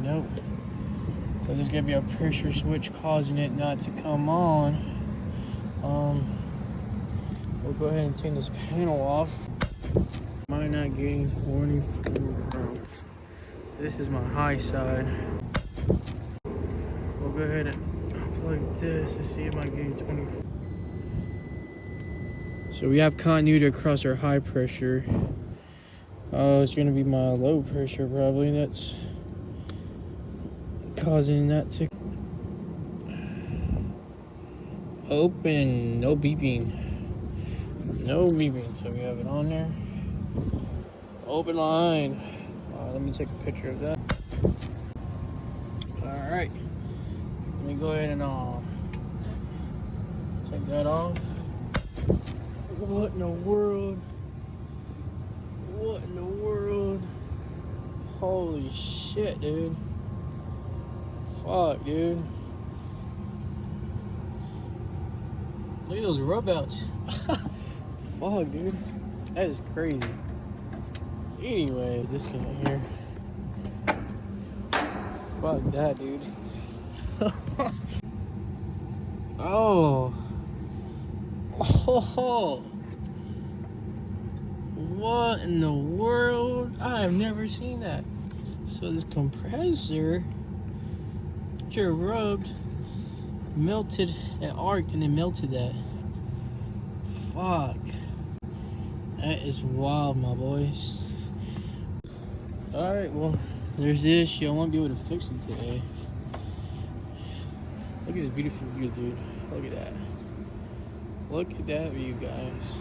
Nope. So there's gonna be a pressure switch causing it not to come on. We'll go ahead and turn this panel off. Am I not getting 24 bro? This is my high side. We'll go ahead and plug this to see if I'm getting 24. So we have continuity across our high pressure. It's gonna be my low pressure probably that's causing that to open. No beeping. No beeping. So we have it on there. Open line. Let me take a picture of that. Alright. Let me go ahead and take that off. What in the world? What in the world? Holy shit, dude. Fuck, dude. Look at those rub outs. Fuck, dude. That is crazy. Anyways, this guy here. Fuck that, dude. Oh. Oh. What in the world? I have never seen that. So this compressor just rubbed, melted, and arced, and then melted that. Fuck. That is wild, my boys. Alright, well, there's this. I won't be able to fix it today. Look at this beautiful view, dude. Look at that. Look at that view, guys.